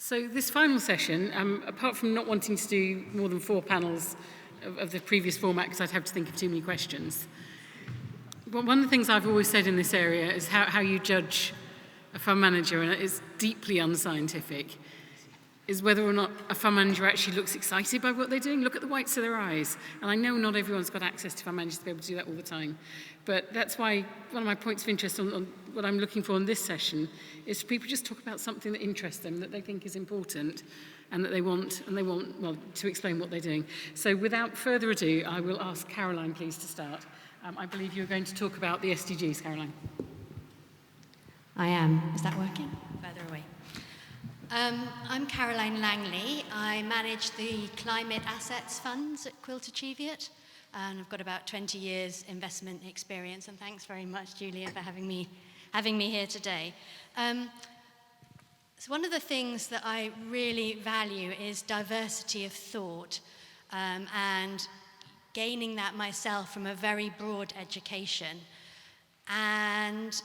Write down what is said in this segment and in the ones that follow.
So this final session, apart from not wanting to do more than 4 panels of the previous format because I'd have to think of too many questions, but one of the things I've always said in this area is how you judge a fund manager, and it is deeply unscientific, is whether or not a fund manager actually looks excited by what they're doing. Look at the whites of their eyes. And I know not everyone's got access to fund managers to be able to do that all the time. But that's why one of my points of interest on what I'm looking for in this session is for people just talk about something that interests them, that they think is important, and that they want, well, to explain what they're doing. So without further ado, I will ask Caroline, please, to start. I believe you're going to talk about the SDGs, Caroline. I am. Is that working? Further away. I'm Caroline Langley. I manage the climate assets funds at Quiltor Cheviot, and I've got about 20 years investment experience, and thanks very much, Julia, for having me here today. So one of the things that I really value is diversity of thought, and gaining that myself from a very broad education. And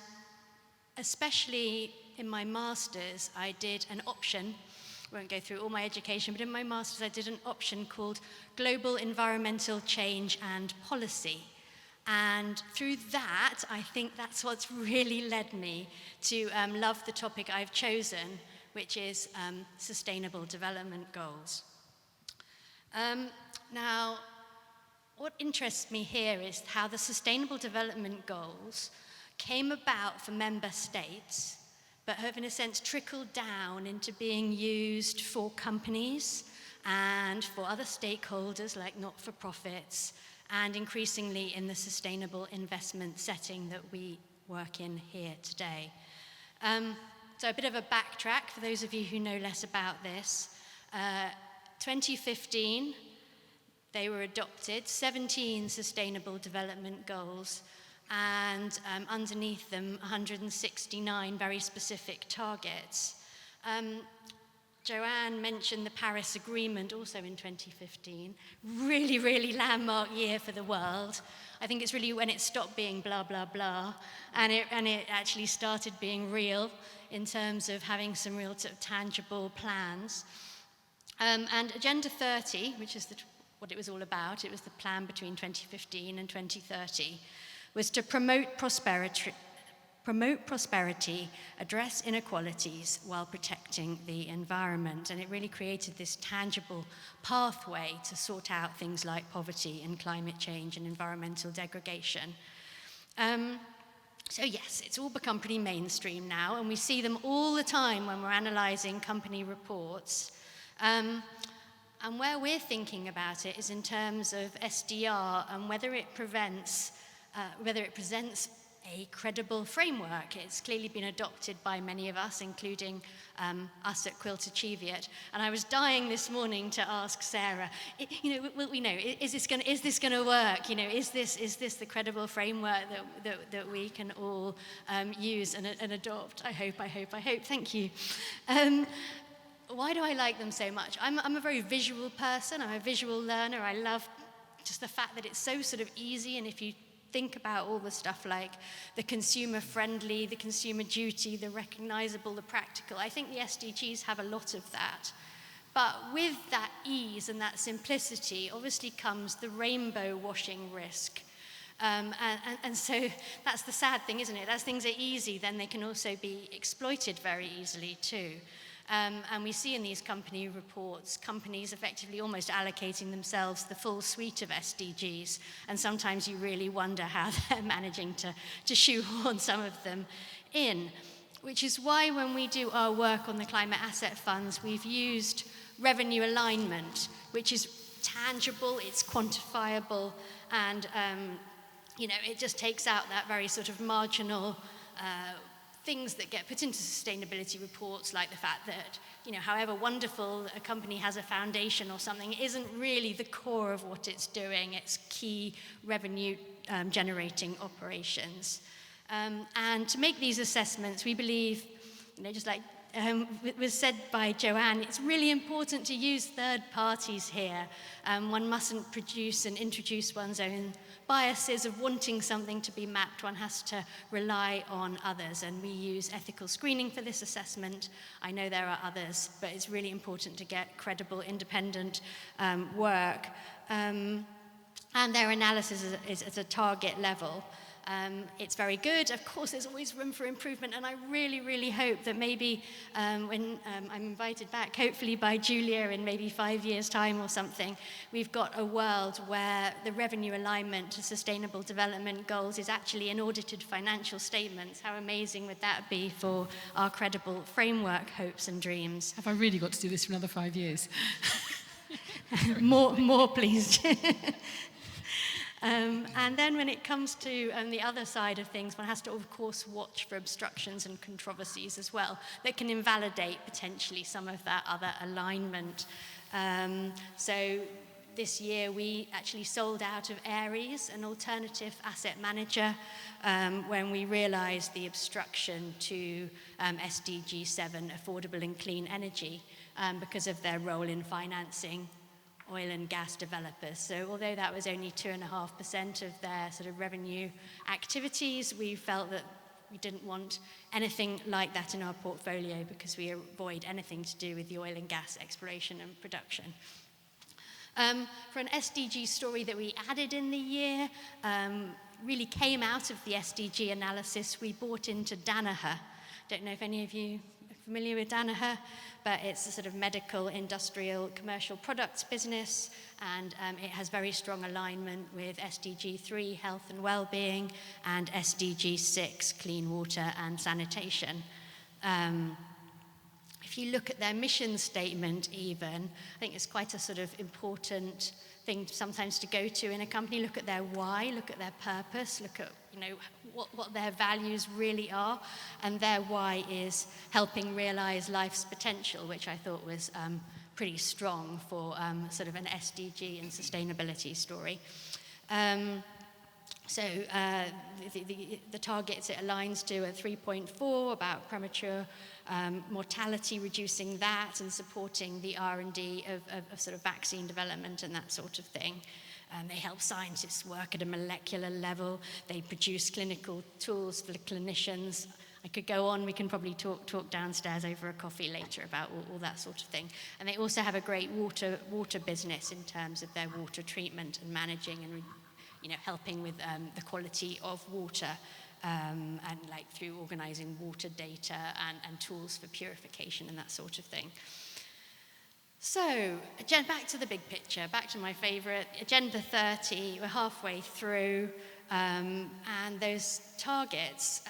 especially in my master's, I did an option. I won't go through all my education, but in my master's, I did an option called Global Environmental Change and Policy. And through that, I think that's what's really led me to love the topic I've chosen, which is Sustainable Development Goals. Now, what interests me here is how the Sustainable Development Goals came about for member states, but have in a sense trickled down into being used for companies and for other stakeholders like not-for-profits, and increasingly in the sustainable investment setting that we work in here today. So a bit of a backtrack for those of you who know less about this. 2015, they were adopted, 17 Sustainable Development Goals, and underneath them 169 very specific targets. Joanne mentioned the Paris Agreement also in 2015. Really, really landmark year for the world. I think it's really when it stopped being blah, blah, blah, and it actually started being real in terms of having some real sort of tangible plans. And Agenda 30, which is what it was all about, it was the plan between 2015 and 2030, was to promote prosperity, address inequalities while protecting the environment. And it really created this tangible pathway to sort out things like poverty and climate change and environmental degradation. So yes, it's all become pretty mainstream now, and we see them all the time when we're analysing company reports. And where we're thinking about it is in terms of SDR and whether it presents a credible framework. It's clearly been adopted by many of us, including us at Quiltor Cheviot. And I was dying this morning to ask Sarah, is this going to work? Is this the credible framework that we can all use and adopt? I hope. Thank you. Why do I like them so much? I'm a very visual person. I'm a visual learner. I love just the fact that it's so sort of easy, and if you think about all the stuff like the consumer friendly, the consumer duty, the recognizable, the practical, I think the SDGs have a lot of that. But with that ease and that simplicity obviously comes the rainbow washing risk. And so that's the sad thing, isn't it? As things are easy, then they can also be exploited very easily too. And we see in these company reports, companies effectively almost allocating themselves the full suite of SDGs, and sometimes you really wonder how they're managing to shoehorn some of them in, which is why when we do our work on the climate asset funds, we've used revenue alignment, which is tangible, it's quantifiable, and it just takes out that very sort of marginal things that get put into sustainability reports, like the fact that, however wonderful a company has a foundation or something, it isn't really the core of what it's doing, its key revenue generating operations. And to make these assessments, we believe, just like was said by Joanne, it's really important to use third parties here. One mustn't produce and introduce one's own biases of wanting something to be mapped, one has to rely on others, and we use ethical screening for this assessment. I know there are others, but it's really important to get credible, independent work. And their analysis is at a target level. It's very good. Of course, there's always room for improvement, and I really, really hope that maybe when I'm invited back, hopefully by Julia in maybe 5 years' time or something, we've got a world where the revenue alignment to sustainable development goals is actually in audited financial statements. How amazing would that be for our credible framework hopes and dreams? Have I really got to do this for another 5 years? more, please. And then when it comes to the other side of things, one has to, of course, watch for obstructions and controversies as well that can invalidate potentially some of that other alignment. So this year we actually sold out of Ares, an alternative asset manager, when we realized the obstruction to SDG 7, affordable and clean energy, because of their role in financing oil and gas developers. So although that was only 2.5% of their sort of revenue activities, we felt that we didn't want anything like that in our portfolio because we avoid anything to do with the oil and gas exploration and production. For an SDG story that we added in the year, really came out of the SDG analysis, we bought into Danaher. Don't know if any of you are familiar with Danaher, but it's a sort of medical, industrial, commercial products business, and it has very strong alignment with SDG 3, health and well-being, and SDG 6, clean water and sanitation. If you look at their mission statement even, I think it's quite a sort of important thing sometimes to go to in a company. Look at their why, look at their purpose, look at what their values really are, and their why is helping realize life's potential, which I thought was pretty strong for sort of an SDG and sustainability story. So the targets it aligns to are 3.4, about premature mortality, reducing that, and supporting the R&D of sort of vaccine development and that sort of thing. They help scientists work at a molecular level. They produce clinical tools for the clinicians. I could go on. We can probably talk downstairs over a coffee later about all that sort of thing. And they also have a great water business in terms of their water treatment and managing and helping with the quality of water, and like through organizing water data and tools for purification and that sort of thing. So, back to the big picture, back to my favorite, Agenda 30, we're halfway through, and those targets,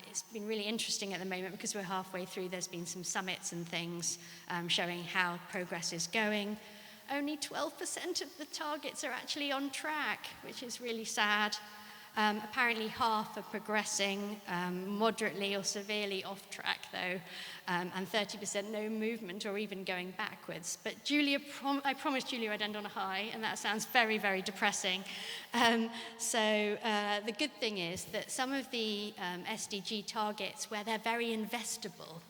it's been really interesting at the moment because we're halfway through. There's been some summits and things showing how progress is going. Only 12% of the targets are actually on track, which is really sad. Apparently half are progressing moderately or severely off track though, and 30% no movement or even going backwards. But I promised Julia I'd end on a high, and that sounds very, very depressing. So the good thing is that some of the SDG targets where they're very investable,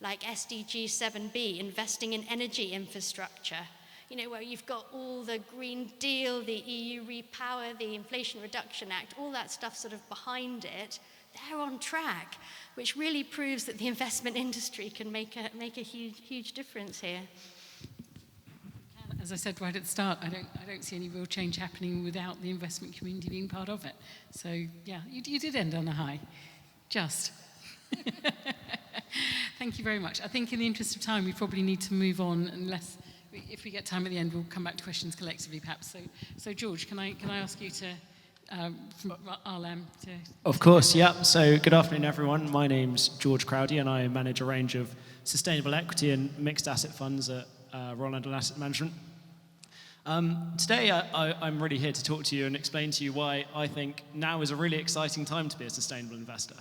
like SDG 7B, investing in energy infrastructure, where you've got all the Green Deal, the EU Repower, the Inflation Reduction Act, all that stuff sort of behind it, they're on track, which really proves that the investment industry can make a huge, huge difference here. As I said right at the start, I don't see any real change happening without the investment community being part of it. So, yeah, you did end on a high. Just. Thank you very much. I think in the interest of time, we probably need to move on unless... If we get time at the end, we'll come back to questions collectively, perhaps. So George, can I ask you to, from RLAM, to... Of course, yeah. So good afternoon, everyone. My name's George Crowdy, and I manage a range of sustainable equity and mixed asset funds at Roland Asset Management. Today, I'm really here to talk to you and explain to you why I think now is a really exciting time to be a sustainable investor.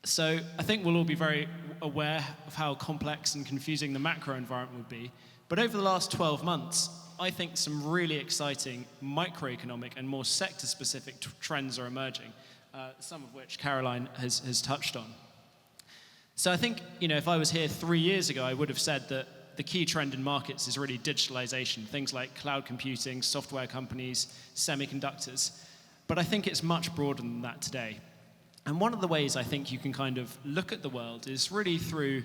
So I think we'll all be very aware of how complex and confusing the macro environment would be. But over the last 12 months, I think some really exciting microeconomic and more sector-specific trends are emerging, some of which Caroline has touched on. So I think, if I was here 3 years ago, I would have said that the key trend in markets is really digitalization, things like cloud computing, software companies, semiconductors. But I think it's much broader than that today. And one of the ways I think you can kind of look at the world is really through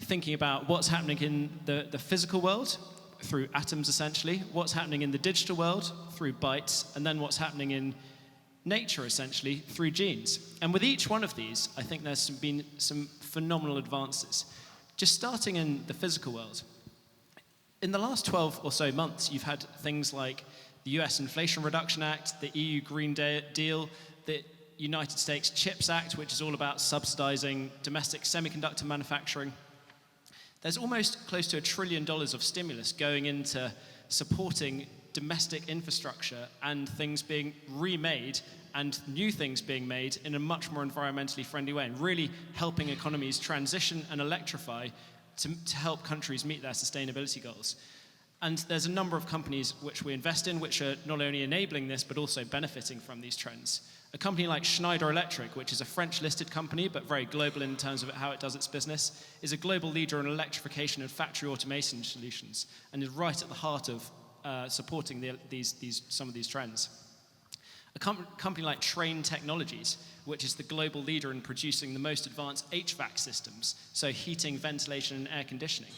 thinking about what's happening in the physical world, through atoms essentially, what's happening in the digital world, through bytes, and then what's happening in nature essentially, through genes. And with each one of these, I think there's been some phenomenal advances. Just starting in the physical world. In the last 12 or so months, you've had things like the US Inflation Reduction Act, the EU Green Deal, the United States CHIPS Act, which is all about subsidizing domestic semiconductor manufacturing. There's almost close to $1 trillion of stimulus going into supporting domestic infrastructure and things being remade and new things being made in a much more environmentally friendly way, and really helping economies transition and electrify to help countries meet their sustainability goals. And there's a number of companies which we invest in which are not only enabling this but also benefiting from these trends. A company like Schneider Electric, which is a French-listed company but very global in terms of how it does its business, is a global leader in electrification and factory automation solutions and is right at the heart of supporting some of these trends. A company like Trane Technologies, which is the global leader in producing the most advanced HVAC systems, so heating, ventilation, and air conditioning.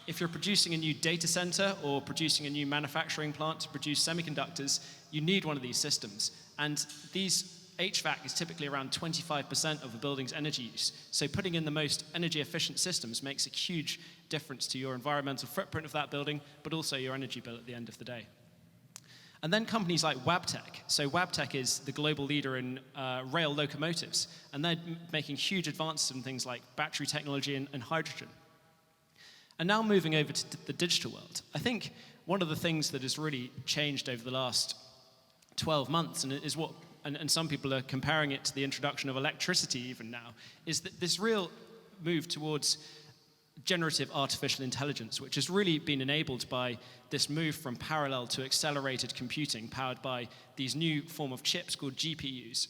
If you're producing a new data center or producing a new manufacturing plant to produce semiconductors, you need one of these systems. And these HVAC is typically around 25% of a building's energy use. So putting in the most energy efficient systems makes a huge difference to your environmental footprint of that building, but also your energy bill at the end of the day. And then companies like Wabtec. So Wabtec is the global leader in rail locomotives, and they're making huge advances in things like battery technology and hydrogen. And now moving over to the digital world, I think one of the things that has really changed over the last 12 months, and is what, and some people are comparing it to the introduction of electricity even now, is that this real move towards generative artificial intelligence, which has really been enabled by this move from parallel to accelerated computing powered by these new form of chips called GPUs.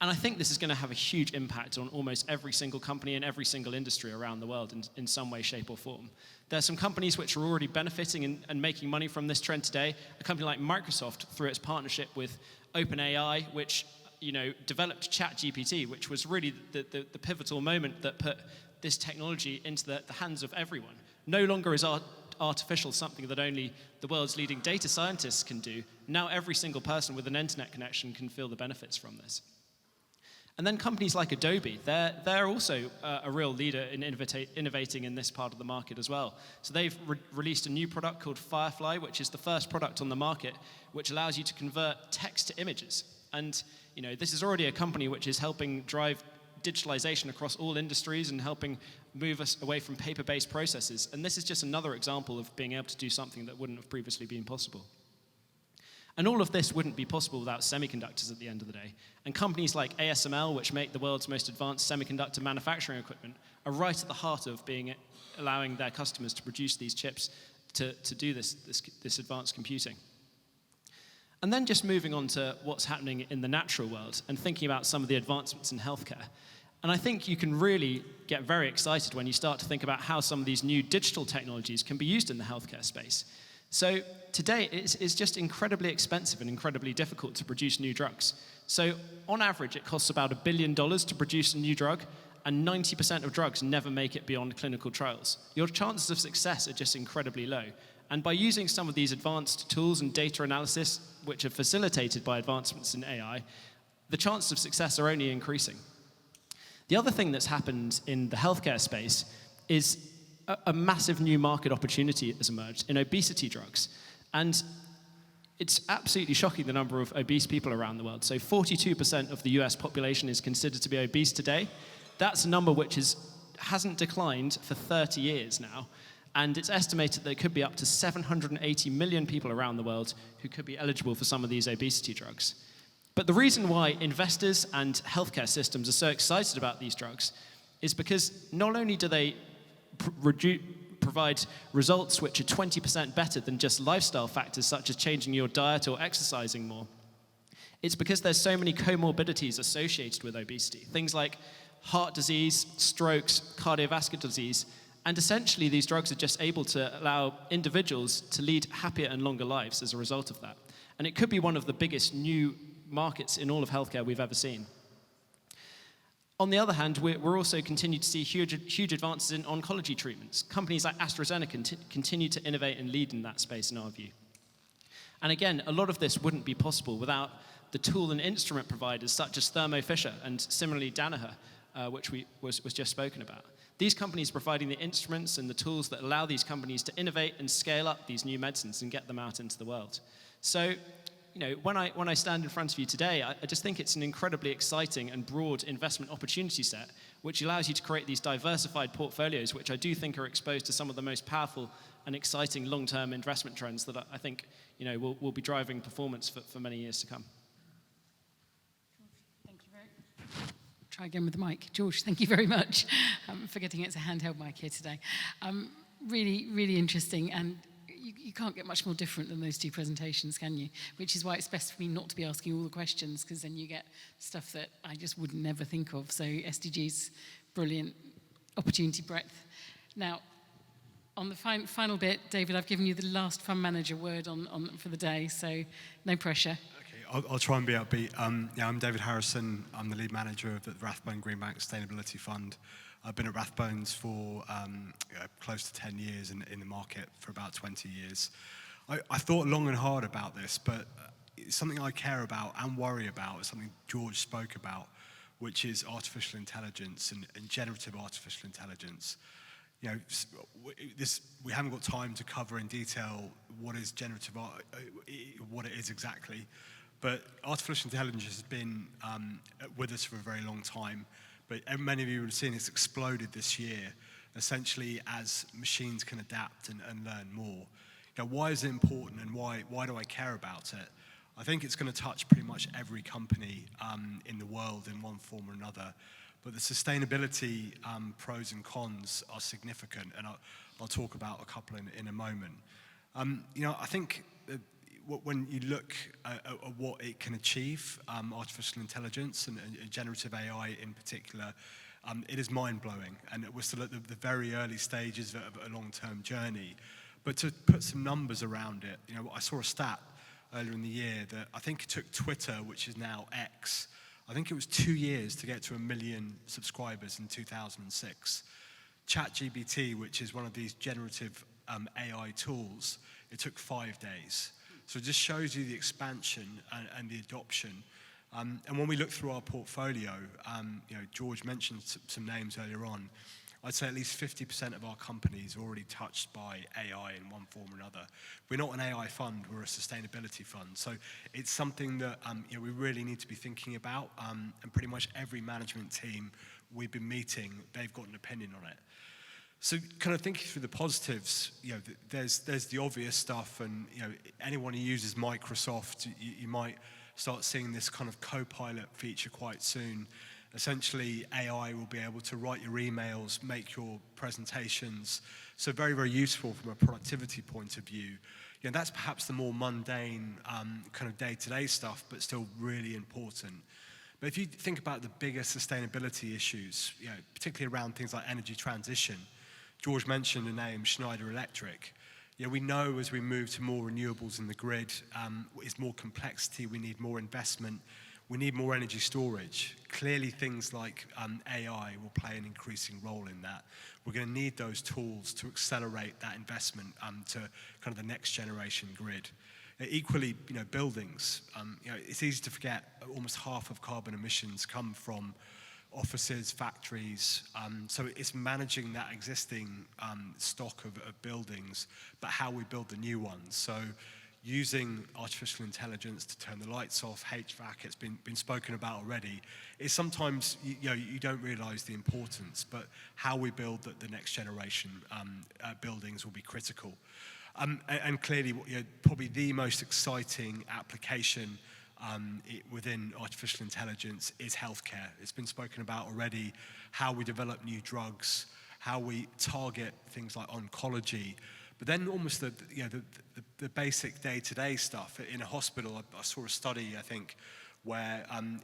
And I think this is going to have a huge impact on almost every single company and every single industry around the world in some way, shape, or form. There are some companies which are already benefiting and making money from this trend today. A company like Microsoft, through its partnership with OpenAI, which developed ChatGPT, which was really the pivotal moment that put this technology into the hands of everyone. No longer is artificial something that only the world's leading data scientists can do. Now every single person with an internet connection can feel the benefits from this. And then companies like Adobe, they're also a real leader in innovating in this part of the market as well. So they've released a new product called Firefly, which is the first product on the market, which allows you to convert text to images. And this is already a company which is helping drive digitalization across all industries and helping move us away from paper-based processes. And this is just another example of being able to do something that wouldn't have previously been possible. And all of this wouldn't be possible without semiconductors at the end of the day. And companies like ASML, which make the world's most advanced semiconductor manufacturing equipment, are right at the heart of allowing their customers to produce these chips to do this advanced computing. And then just moving on to what's happening in the natural world and thinking about some of the advancements in healthcare. And I think you can really get very excited when you start to think about how some of these new digital technologies can be used in the healthcare space. So today, it's just incredibly expensive and incredibly difficult to produce new drugs. So on average, it costs about $1 billion to produce a new drug, and 90% of drugs never make it beyond clinical trials. Your chances of success are just incredibly low. And by using some of these advanced tools and data analysis, which are facilitated by advancements in AI, the chances of success are only increasing. The other thing that's happened in the healthcare space is a massive new market opportunity has emerged in obesity drugs. And it's absolutely shocking the number of obese people around the world. So 42% of the US population is considered to be obese today. That's a number which hasn't declined for 30 years now. And it's estimated there could be up to 780 million people around the world who could be eligible for some of these obesity drugs. But the reason why investors and healthcare systems are so excited about these drugs is because not only do they provide results which are 20% better than just lifestyle factors such as changing your diet or exercising more, it's because there's so many comorbidities associated with obesity. Things like heart disease, strokes, cardiovascular disease, and essentially these drugs are just able to allow individuals to lead happier and longer lives as a result of that. And it could be one of the biggest new markets in all of healthcare we've ever seen. On the other hand, we're also continue to see huge advances in oncology treatments. Companies like AstraZeneca continue to innovate and lead in that space, in our view. And again, a lot of this wouldn't be possible without the tool and instrument providers such as Thermo Fisher and similarly Danaher, which was just spoken about. These companies providing the instruments and the tools that allow these companies to innovate and scale up these new medicines and get them out into the world. So, when I stand in front of you today, I just think it's an incredibly exciting and broad investment opportunity set, which allows you to create these diversified portfolios, which I do think are exposed to some of the most powerful and exciting long-term investment trends that I think will be driving performance for many years to come. Thank you very much. Try again with the mic. George, thank you very much. Forgetting it's a handheld mic here today. Really, really interesting, and you can't get much more different than those two presentations, can you? Which is why it's best for me not to be asking all the questions, because then you get stuff that I just would never think of. So SDGs, brilliant opportunity breadth. Now, on the final bit, David, I've given you the last fund manager word on for the day, so no pressure. Okay, I'll try and be upbeat. I'm David Harrison. I'm the lead manager of the Rathbone Greenbank Sustainability Fund. I've been at Rathbones for close to 10 years and in the market for about 20 years. I thought long and hard about this, but it's something I care about and worry about. It's something George spoke about, which is artificial intelligence and generative artificial intelligence. We haven't got time to cover in detail what is generative art, what it is exactly, but artificial intelligence has been with us for a very long time. But many of you would have seen it's exploded this year, essentially as machines can adapt and learn more. Why is it important and why do I care about it? I think it's going to touch pretty much every company in the world in one form or another. But the sustainability pros and cons are significant, and I'll talk about a couple in a moment. I think when you look at what it can achieve, artificial intelligence and generative AI in particular, it is mind-blowing, and we're still at the very early stages of a long-term journey. But to put some numbers around it, I saw a stat earlier in the year that I think it took Twitter, which is now X, I think it was 2 years to get to 1 million subscribers in 2006. ChatGPT, which is one of these generative AI tools, it took 5 days. So it just shows you the expansion and the adoption. And when we look through our portfolio, George mentioned some names earlier on. I'd say at least 50% of our companies are already touched by AI in one form or another. We're not an AI fund, we're a sustainability fund. So it's something that we really need to be thinking about. And pretty much every management team we've been meeting, they've got an opinion on it. So kind of thinking through the positives, there's the obvious stuff, and anyone who uses Microsoft, you might start seeing this kind of co-pilot feature quite soon. Essentially, AI will be able to write your emails, make your presentations, so very, very useful from a productivity point of view. That's perhaps the more mundane kind of day-to-day stuff, but still really important. But if you think about the bigger sustainability issues, particularly around things like energy transition, George mentioned the name Schneider Electric. We know as we move to more renewables in the grid, it's more complexity, we need more investment, we need more energy storage. Clearly things like AI will play an increasing role in that. We're going to need those tools to accelerate that investment to kind of the next generation grid. Equally, buildings. It's easy to forget almost half of carbon emissions come from offices, factories, so it's managing that existing stock of buildings, but how we build the new ones. So using artificial intelligence to turn the lights off, HVAC, it's been spoken about already, is sometimes you don't realize the importance, but how we build the next generation buildings will be critical. And clearly, probably the most exciting application within artificial intelligence is healthcare. It's been spoken about already, how we develop new drugs, how we target things like oncology, but then almost the basic day-to-day stuff. In a hospital, I saw a study, I think, where an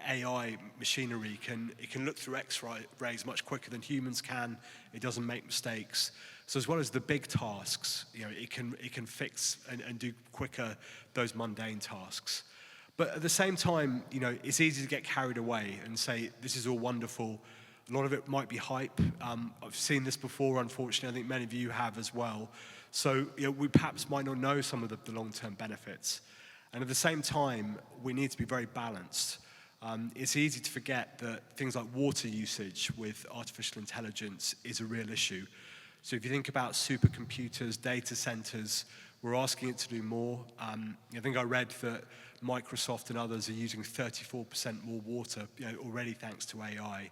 AI machinery can look through X-rays much quicker than humans can. It doesn't make mistakes. So as well as the big tasks, it can fix and do quicker those mundane tasks. But at the same time, it's easy to get carried away and say, this is all wonderful. A lot of it might be hype. I've seen this before, unfortunately. I think many of you have as well. So we perhaps might not know some of the long-term benefits. And at the same time, we need to be very balanced. It's easy to forget that things like water usage with artificial intelligence is a real issue. So if you think about supercomputers, data centers, we're asking it to do more. I think I read that Microsoft and others are using 34% more water already thanks to AI.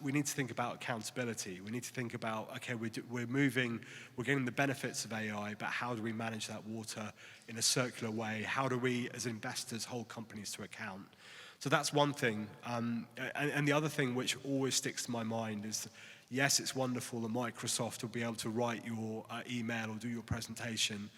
We need to think about accountability. We need to think about, okay, we're getting the benefits of AI, but how do we manage that water in a circular way? How do we, as investors, hold companies to account? So that's one thing. And the other thing which always sticks to my mind is, yes, it's wonderful that Microsoft will be able to write your email or do your presentation,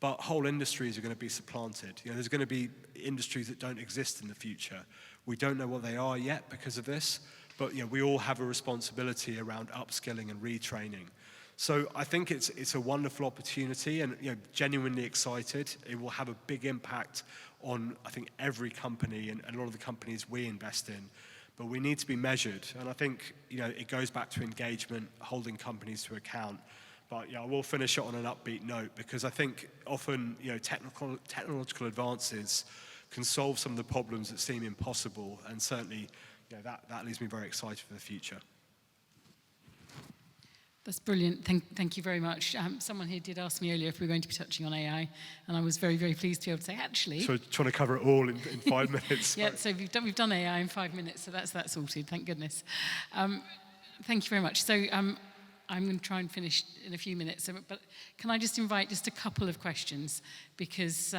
but whole industries are going to be supplanted. There's going to be industries that don't exist in the future. We don't know what they are yet because of this, but we all have a responsibility around upskilling and retraining. So I think it's a wonderful opportunity, and genuinely excited. It will have a big impact on, I think, every company and a lot of the companies we invest in. But we need to be measured, and I think it goes back to engagement, holding companies to account. But I will finish it on an upbeat note, because I think often technological advances can solve some of the problems that seem impossible, and certainly that leaves me very excited for the future. That's brilliant. Thank you very much. Someone here did ask me earlier if we were going to be touching on AI, and I was very, very pleased to be able to say, actually... So trying to cover it all in 5 minutes. Yeah, so we've done AI in 5 minutes, so that's sorted, thank goodness. Thank you very much. So I'm going to try and finish in a few minutes, but can I just invite just a couple of questions, because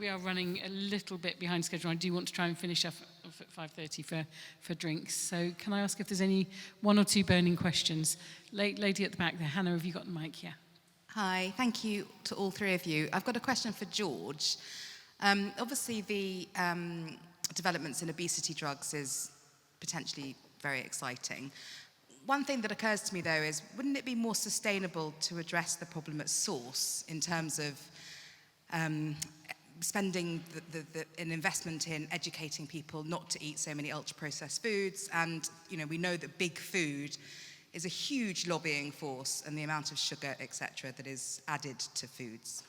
we are running a little bit behind schedule. I do want to try and finish up at 5:30 for drinks. So can I ask if there's any one or two burning questions? Lady at the back there. Hannah, have you got the mic here? Hi, thank you to all three of you. I've got a question for George. Obviously, the developments in obesity drugs is potentially very exciting. One thing that occurs to me, though, is wouldn't it be more sustainable to address the problem at source in terms of spending an investment in educating people not to eat so many ultra-processed foods? And, we know that big food is a huge lobbying force, and the amount of sugar, etc., that is added to foods.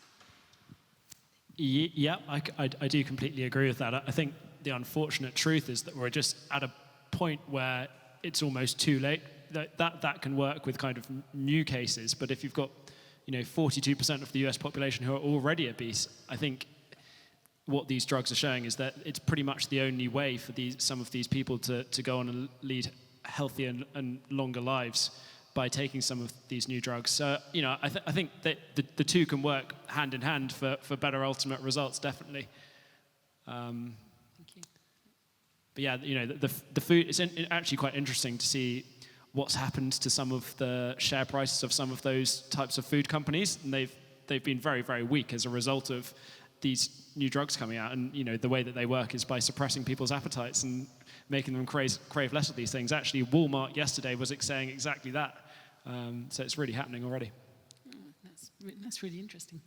Yeah, I do completely agree with that. I think the unfortunate truth is that we're just at a point where it's almost too late. That can work with kind of new cases, but if you've got 42% of the US population who are already obese, I think what these drugs are showing is that it's pretty much the only way for some of these people to go on and lead healthier and longer lives by taking some of these new drugs. So, I think that the two can work hand in hand for better ultimate results, definitely. Thank you. But yeah, the food, it's actually quite interesting to see what's happened to some of the share prices of some of those types of food companies, and they've been very, very weak as a result of these new drugs coming out. And the way that they work is by suppressing people's appetites and making them crave less of these things. Actually, Walmart yesterday was saying exactly that. So it's really happening already. That's really interesting.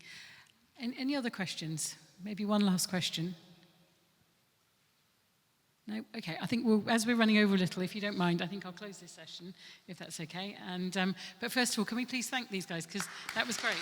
Any other questions? Maybe one last question. No? Okay, I think as we're running over a little, if you don't mind, I think I'll close this session, if that's okay. But first of all, can we please thank these guys, because that was great.